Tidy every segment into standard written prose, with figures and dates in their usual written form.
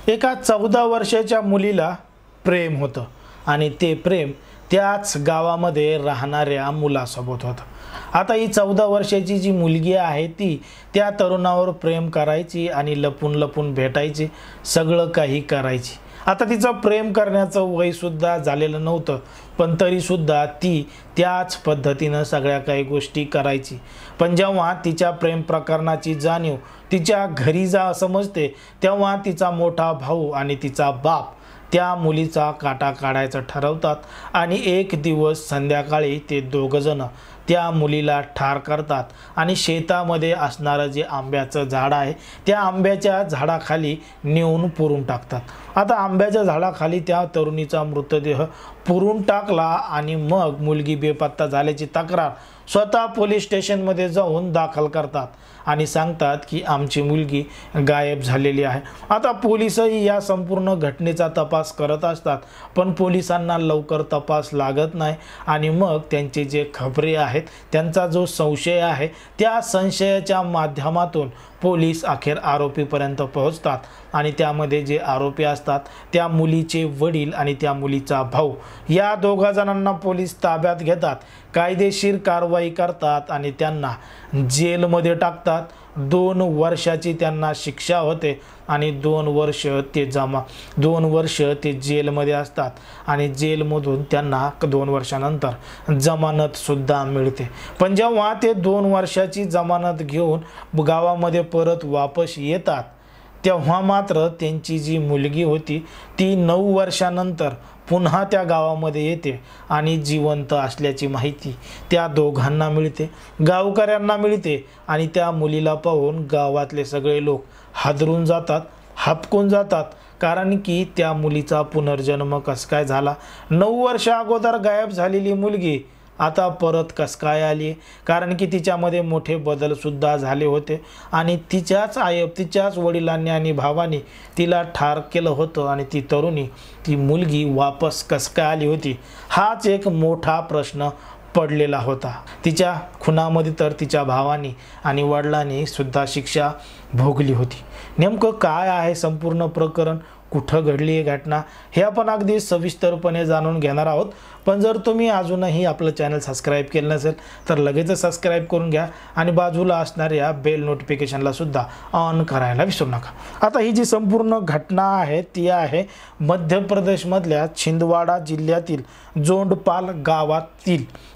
एका 14 वर्षाच्या मुलीला प्रेम होतं आणि ते प्रेम त्याच गावामध्ये राहणाऱ्या मुलासोबत होतं। आता ही 14 वर्षाची जी मुलगी आहे ती त्या तरुणावर प्रेम करायची आणि लपून लपून भेटायची, सगळं काही करायची। आता तिचं प्रेम करण्याचं वय सुद्धा झालेलं नव्हतं, पण तरी सुद्धा ती त्याच पद्धतीनं सगळ्या काही गोष्टी करायची। पण जेव्हा तिच्या प्रेम प्रकरणाची जाणीव तिच्या घरी समजते, तेव्हा तिचा मोठा भाऊ आणि तिचा बाप त्या मुलीचा काटा काढायचं ठरवतात आणि एक दिवस संध्याकाळी ते दोघजण त्या मुलीला ठार करतात आणि शेतामध्ये असणारं जे आंब्याचं झाड आहे त्या आंब्याच्या झाडाखाली नेऊन पुरून टाकतात। आता आंब्याच्या झाडाखाली त्या तरुणीचा मृतदेह पुरून टाकला आणि मग मुलगी बेपत्ता झाल्याची तक्रार स्वतः पोलीस स्टेशनमध्ये जाऊन दाखल करतात आणि सांगतात की आमची मुलगी गायब झालेली आहे। आता पोलिसही या संपूर्ण घटनेचा तपास करत असतात, पण पोलिसांना लवकर तपास लागत नाही आणि मग त्यांचे जे खबरे आहेत त्यांचा जो संशय आहे त्या संशयाच्या माध्यमातून पोलीस अखेर आरोपीपर्यंत पोहोचतात आणि त्यामध्ये जे आरोपी असतात त्या मुलीचे वडील आणि त्या मुलीचा भाऊ या दोघा जणांना पोलीस ताब्यात घेतात, कायदेशीर कारवाई करतात आणि त्यांना जेलमध्ये टाकतात। 2 वर्षाची त्यांना शिक्षा होते आणि 2 वर्ष ते जेलमध्ये असतात आणि जेलमधून त्यांना 2 वर्षानंतर जमानत सुद्धा मिळते। पण जेव्हा ते 2 वर्षाची जमानत घेऊन गावामध्ये परत वापस येतात तेव्हा मात्र त्यांची जी मुलगी होती ती 9 वर्षानंतर पुन्हा त्या गावामध्ये येते आणि जिवंत असल्याची माहिती त्या दोघांना मिळते, गावकऱ्यांना मिळते आणि त्या मुलीला पाहून गावातले सगळे लोक हादरून जातात, हापकून जातात, कारण की त्या मुलीचा पुनर्जन्म कस काय झाला। 9 वर्ष अगोदर गायब झालेली मुलगी आता परत कस काय आली, कारण की तिच्यामध्ये मोठे बदल सुद्धा झाले होते आणि तिच्याच वडिलांनी आणि भावानी तिला ठार केलं होतं आणि ती तरुणी ती मुलगी वापस कस काय आली होती हाच एक मोठा प्रश्न पडलेला होता। तिच्या खुनामध्ये तर तिच्या भावानी आणि वडिलांनी सुद्धा शिक्षा भोगली होती। नेमकं काय आहे संपूर्ण प्रकरण, कुठं घडली ही घटना हे आपण अगदी सविस्तरपणे जाणून घेणार आहोत। पण जर तुम्ही अजूनही आपलं चॅनल सबस्क्राईब केलं नसेल तर लगेच सबस्क्राईब करून घ्या आणि बाजूला असणाऱ्या बेल नोटिफिकेशनला सुद्धा ऑन करायला विसरू नका। आता ही जी संपूर्ण घटना आहे ती आहे मध्य प्रदेशमधल्या छिंदवाडा जिल्ह्यातील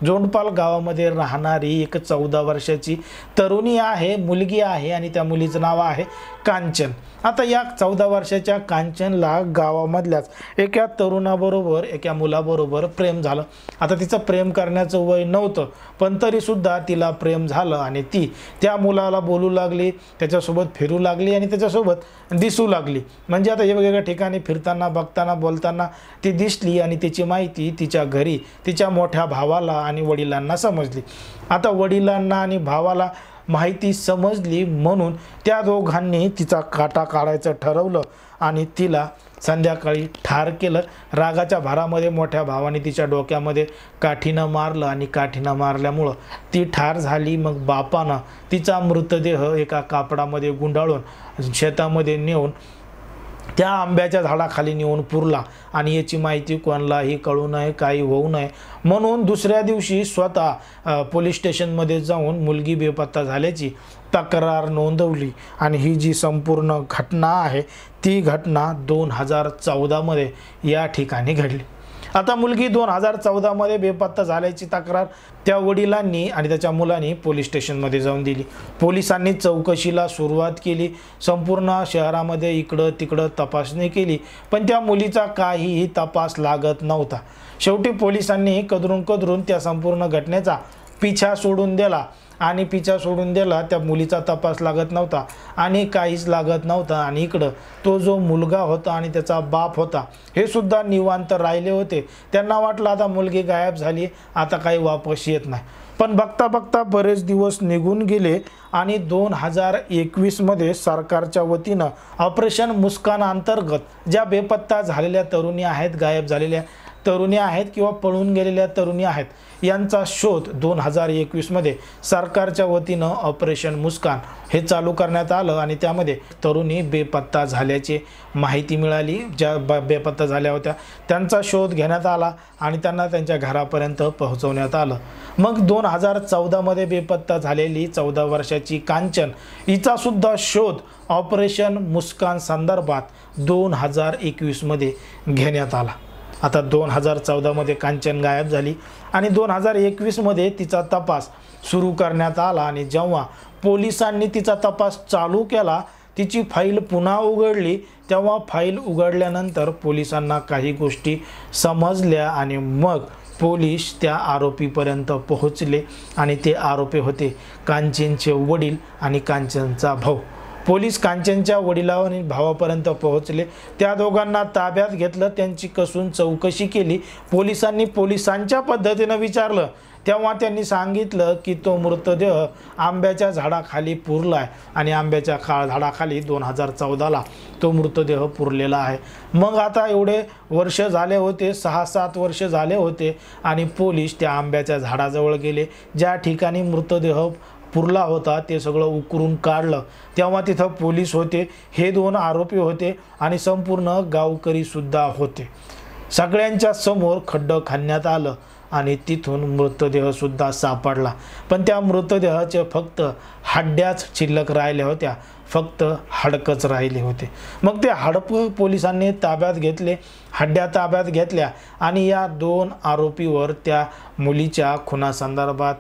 जोंडपाल गावामध्ये राहणारी एक 14 वर्षाची तरुणी आहे, मुलगी आहे आणि त्या मुलीचं नाव आहे कांचन। आता या 14 वर्षाच्या कांचनला गावामधल्याच एका तरुणाबरोबर एका मुलाबरोबर प्रेम झालं। आता तिचं प्रेम करण्याचं वय नव्हतं, पण तरी सुद्धा तिला प्रेम झालं आणि ती त्या मुलाला बोलू लागली, त्याच्यासोबत फिरू लागली आणि त्याच्यासोबत दिसू लागली। म्हणजे आता वेगवेगळ्या ठिकाणी फिरताना, बघताना, बोलताना ती दिसली आणि त्याची माहिती तिच्या घरी तिच्या मोठ्या भावाला आणि वडिलांना समजली। आता वडिलांना आणि भावाला माहिती समजली म्हणून त्या दोघांनी तिचा काटा काढायचं ठरवलं आणि तिला संध्याकाळी ठार केलं। रागाच्या भरामध्ये मोठ्या भावाने तिच्या डोक्यामध्ये काठीनं मारलं आणि काठीनं मारल्यामुळं ती ठार झाली। मग बापानं तिचा मृतदेह एका कापडामध्ये गुंडाळून शेतामध्ये नेऊन त्या आंब्याच्या झाडाखाली नेऊन पुरला आणि याची माहिती कोणालाही कळू नये, काही होऊ नये म्हणून दुसऱ्या दिवशी स्वतः पोलीस स्टेशनमध्ये जाऊन मुलगी बेपत्ता झाल्याची तक्रार नोंदवली आणि ही जी संपूर्ण घटना आहे ती घटना 2014 मध्ये या ठिकाणी घडली। आता मुलगी 2014 मध्ये बेपत्ता झाल्याची तक्रार त्या वडिलांनी आणि त्याच्या मुलांनी पोलीस स्टेशनमध्ये जाऊन दिली। पोलिसांनी चौकशीला सुरुवात केली, संपूर्ण शहरामध्ये इकडं तिकडं तपासणी केली, पण त्या मुलीचा काहीही तपास लागत नव्हता। शेवटी पोलिसांनी कदरून त्या संपूर्ण घटनेचा पिछा सोडून दिला आणि त्या मुलीचा तपास लागत नव्हता आणि काहीच लागत नव्हता आणि इकडं तो जो मुलगा होता आणि त्याचा बाप होता हे सुद्धा निवांत राहिले होते। त्यांना वाटलं आता मुलगी गायब झाली, आता काही वापस येत नाही। पण बघता बघता बरेच दिवस निघून गेले आणि 2021 मध्ये सरकारच्या वतीनं ऑपरेशन मुस्कान अंतर्गत ज्या बेपत्ता झालेल्या तरुणी आहेत, गायब झालेल्या, तरुणी आहेत किंवा पळून गेलेल्या तरुणी आहेत, यांचा शोध 2021 मध्ये सरकारच्या वतीनं ऑपरेशन मुस्कान हे चालू करण्यात आलं आणि त्यामध्ये तरुणी बेपत्ता झाल्याची माहिती मिळाली। ज्या बेपत्ता झाल्या होत्या त्यांचा शोध घेण्यात आला आणि त्यांना त्यांच्या घरापर्यंत पोहोचवण्यात आलं। मग 2014 मध्ये बेपत्ता झालेली 14 वर्षाची कांचन हिचा सुद्धा शोध ऑपरेशन मुस्कान संदर्भात 2021 मध्ये घेण्यात आला। आता 2014 मध्ये कांचन गायब झाली आणि 2021 मध्ये तिचा तपास सुरू करण्यात आला आणि जेव्हा पोलिसांनी तिचा तपास चालू केला, तिची फाईल पुन्हा उघडली, तेव्हा फाईल उघडल्यानंतर पोलिसांना काही गोष्टी समजल्या आणि मग पोलीस त्या आरोपीपर्यंत पोहोचले आणि ते आरोपी होते कांचनचे वडील आणि कांचनचा भाऊ। पोलीस कांचनच्या वडिला आणि भावापर्यंत पोहोचले, त्या दोघांना ताब्यात घेतलं, त्यांची कसून चौकशी केली। पोलिसांच्या पद्धतीने विचारलं तेव्हा त्यांनी सांगितलं की तो मृतदेह आंब्याच्या झाडाखाली पुरलाय आणि आंब्याच्या झाडाखाली 2014ला तो मृतदेह पुरलेला आहे। मग आता एवढे वर्ष झाले होते, 6-7 वर्ष झाले होते आणि पोलीस त्या आंब्याच्या झाडाजवळ गेले, ज्या ठिकाणी मृतदेह पुरला होता ते सगळं उकरून काढलं। तेव्हा तिथं पोलीस होते, हे 2 आरोपी होते आणि संपूर्ण गावकरी सुद्धा होते। सगळ्यांच्या समोर खड्डं खणण्यात आलं आणि तिथून मृतदेह सुद्धा सापडला, पण त्या मृतदेहाचे फक्त हड्ड्याच शिल्लक राहिल्या होत्या, फक्त हाडकच राहिले होते। मग ते हाडकं पोलिसांनी ताब्यात घेतले, हड्ड्या ताब्यात घेतल्या आणि या 2 आरोपीवर त्या मुलीच्या खुनासंदर्भात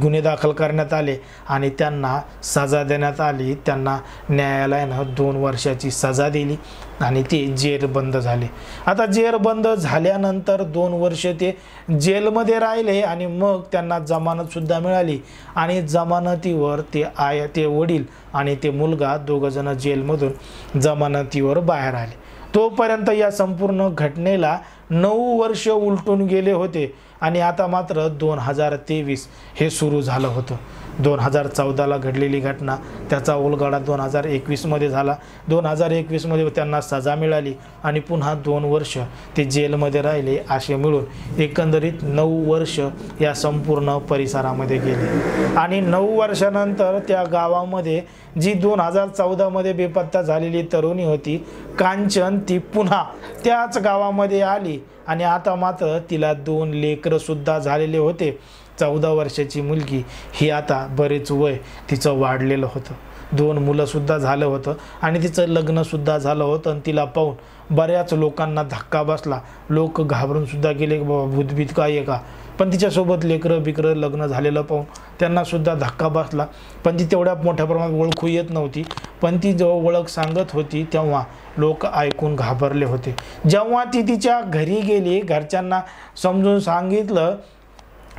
गुन्हे दाखल करण्यात आले आणि त्यांना सजा देण्यात आली। त्यांना न्यायालयानं 2 वर्षाची सजा दिली आणि ते जेरबंद झाले। आता जेरबंद झाल्यानंतर 2 वर्ष ते जेलमध्ये राहिले आणि मग त्यांना जमानत सुद्धा मिळाली आणि जमानतीवर ते वडील आणि ते मुलगा दोघंजण जेलमधून जमानतीवर बाहेर आले। तोपर्यंत या संपूर्ण घटनेला 9 वर्ष उलटून गेले होते आणि आता मात्र 2023 हे सुरू झालं होतं। 2014ला घडलेली घटना त्याचा उलगडा 2021 मध्ये झाला। 2021 मध्ये त्यांना सजा मिळाली आणि पुन्हा 2 वर्ष ते जेलमध्ये राहिले। असे मिळून एकंदरीत 9 वर्ष या संपूर्ण परिसरामध्ये गेले आणि 9 वर्षानंतर त्या गावामध्ये जी 2014 मध्ये बेपत्ता झालेली तरुणी होती कांचन, ती पुन्हा त्याच गावामध्ये आली आणि आता मात्र तिला 2 लेकरं सुद्धा झालेले होते। 14 वर्षाची मुलगी ही आता बरेच वय तिचं वाढलेलं होतं, 2 मुलं सुद्धा झालं होतं आणि तिचं लग्न सुद्धा झालं होतं आणि तिला पाहून बऱ्याच लोकांना धक्का बसला। लोक घाबरून सुद्धा गेले, बाबा भूतभीत काय आहे का? पण तिच्यासोबत लेकरं बिकरं लग्न झालेलं पाहून त्यांना सुद्धा धक्का बसला। पण ती तेवढ्या मोठ्या प्रमाणात ओळखू येत नव्हती, पण ती जेव्हा ओळख सांगत होती तेव्हा लोक ऐकून घाबरले होते। जेव्हा ती तिच्या घरी गेली, घरच्यांना समजून सांगितलं,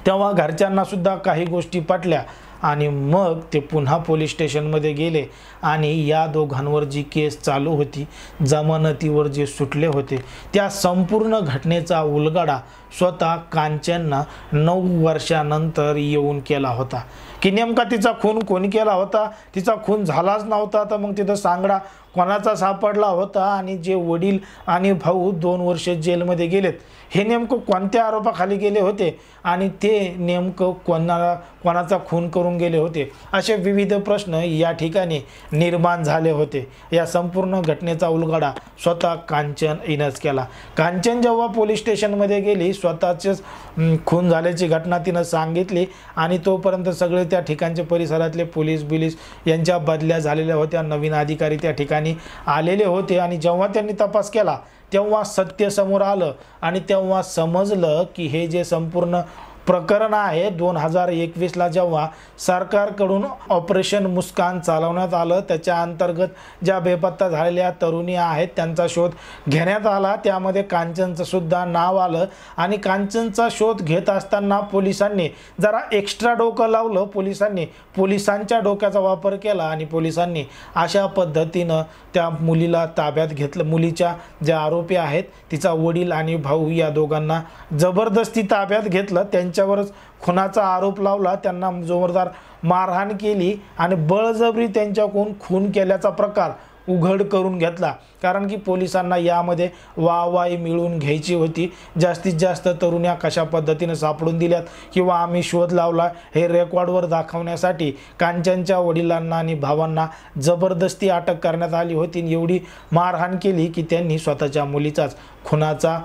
तेव्हा घरच्यांना सुद्धा काही गोष्टी पटल्या आणि मग ते पुन्हा पोलीस स्टेशनमध्ये गेले आणि या दोघांवर जी केस चालू होती, जमानतीवर जे सुटले होते, त्या संपूर्ण घटनेचा उलगडा स्वतः कांचननं 9 वर्षानंतर येऊन केला होता की नेमका तिचा खून कोणी केला होता। तिचा खून झालाच नव्हता तर मग तिथं सांगडा कोणाचा सापडला होता आणि जे वडील आणि भाऊ 2 वर्ष जेलमध्ये गेलेत हे नेमकं कोणत्या आरोपाखाली गेले होते आणि ते नेमकं कोणाचा खून करून गेले होते, असे विविध प्रश्न या ठिकाणी निर्माण झाले होते। या संपूर्ण घटनेचा उलगडा स्वतः कांचन हिनंच केला। कांचन जेव्हा पोलीस स्टेशनमध्ये गेली, स्वतःचेच खून झाल्याची घटना तिनं सांगितली आणि तोपर्यंत सगळे त्या ठिकाणचे परिसरातले पोलीस यांच्या बदल्या झालेल्या होत्या, नवीन अधिकारी त्या ठिकाणी आलेले होते आणि जेव्हा त्यांनी तपास केला तेव्हा सत्य समोर आलं आणि तेव्हा समजलं की हे जे संपूर्ण प्रकरण आहे 2021ला जेव्हा सरकारकडून ऑपरेशन मुस्कान चालवण्यात आलं, त्याच्या अंतर्गत ज्या बेपत्ता झालेल्या तरुणी आहेत त्यांचा शोध घेण्यात आला, त्यामध्ये कांचनचं सुद्धा नाव आलं आणि कांचनचा शोध घेत असताना पोलिसांनी जरा एक्स्ट्रा डोकं लावलं। पोलिसांच्या डोक्याचा वापर केला आणि पोलिसांनी अशा पद्धतीनं त्या मुलीला ताब्यात घेतलं। मुलीच्या ज्या आरोपी आहेत तिचा वडील आणि भाऊ या दोघांना जबरदस्ती ताब्यात घेतलं, त्यांच्यावरच खुनाचा आरोप लावला, त्यांना जोरदार मारहाण केली आणि बळजबरी त्यांच्याकडून खून केल्याचा प्रकार उघड करून घेतला कारण की पोलिसांना यामध्ये वाहवाही मिळवून घ्यायची होती। जास्तीत जास्त तरुण्या कशा पद्धतीने सापडून दिल्यात किंवा आम्ही शोध लावला हे रेकॉर्डवर दाखवण्यासाठी कांचनच्या वडिलांना आणि भावांना जबरदस्ती अटक करण्यात आली होती। एवढी मारहाण केली की त्यांनी स्वतःच्या मुलीचाच खुनाचा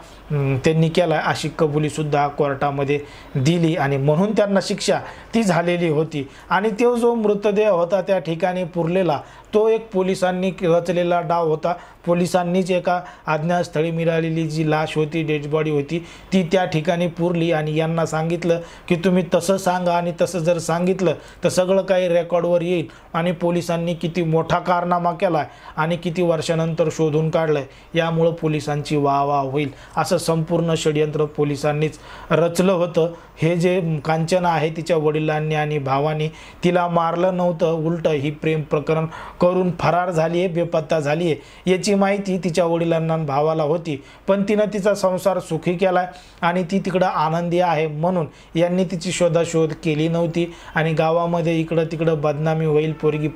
त्यांनी केला अशी कबुली सुद्धा कोर्टामध्ये दिली आणि म्हणून त्यांना शिक्षा ती झालेली होती। आणि तो जो मृतदेह होता त्या ठिकाणी पुरलेला तो एक पोलिसांनी रचलेला डाव होता। पोलिसांनीच एका अज्ञातस्थळी मिळालेली जी लाश होती, डेड बॉडी होती, ती त्या ठिकाणी पुरली आणि यांना सांगितलं की तुम्ही तसं सांगा आणि तसं जर सांगितलं तर सगळं काही रेकॉर्डवर येईल आणि पोलिसांनी किती मोठा कारनामा केला आणि किती वर्षानंतर शोधून काढलंय यामुळे पोलिसांची वाहवा होईल असं संपूर्ण षडयंत्र पोलिसांनीच रचलं होतं। हे जे कांचन आहे तिच्या वडिलांनी आणि भावांनी तिला मारलं नव्हतं, उलट ही प्रेम प्रकरण करून फरार झाली आहे, बेपत्ता झाली आहे याची माहिती तिच्या वडिलांना आणि भावाला होती। पण तिनं तिचा संसार सुखी केलाय आणि ती तिकडं आनंदी आहे म्हणून यांनी तिची शोधाशोध केली नव्हती आणि गावामध्ये इकडं तिकडं बदनामी होईल, पोरगी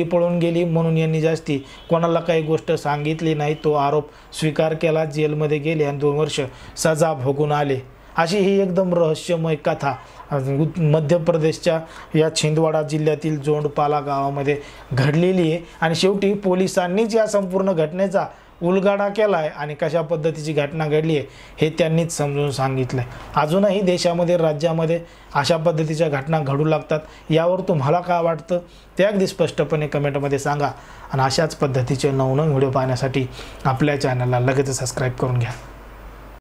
पळून गेली म्हणून यांनी जास्ती कोणाला काही गोष्ट सांगितली नाही। तो आरोप स्वीकार केला, जेलमध्ये गेले आणि 2 वर्ष सजा भोगून आले। अशी ही एकदम रहस्यमय कथा मध्य प्रदेशच्या या छिंदवाडा जिल्ह्यातील जोंडपाला गावामध्ये घडलेली आहे आणि शेवटी पोलिसांनीच या संपूर्ण घटनेचा उलगडा केलाय आणि कशा पद्धतीची घटना घडली आहे हे त्यांनीच समजून सांगितलंय। अजूनही देशामध्ये राज्यामध्ये अशा पद्धतीच्या घटना घडू लागतात। यावर तुम्हाला काय वाटतं ते अगदी स्पष्टपणे कमेंटमध्ये सांगा आणि अशाच पद्धतीचे नवनवीन व्हिडिओ पाहण्यासाठी आपल्या चॅनलला लगेच सबस्क्राईब करून घ्या।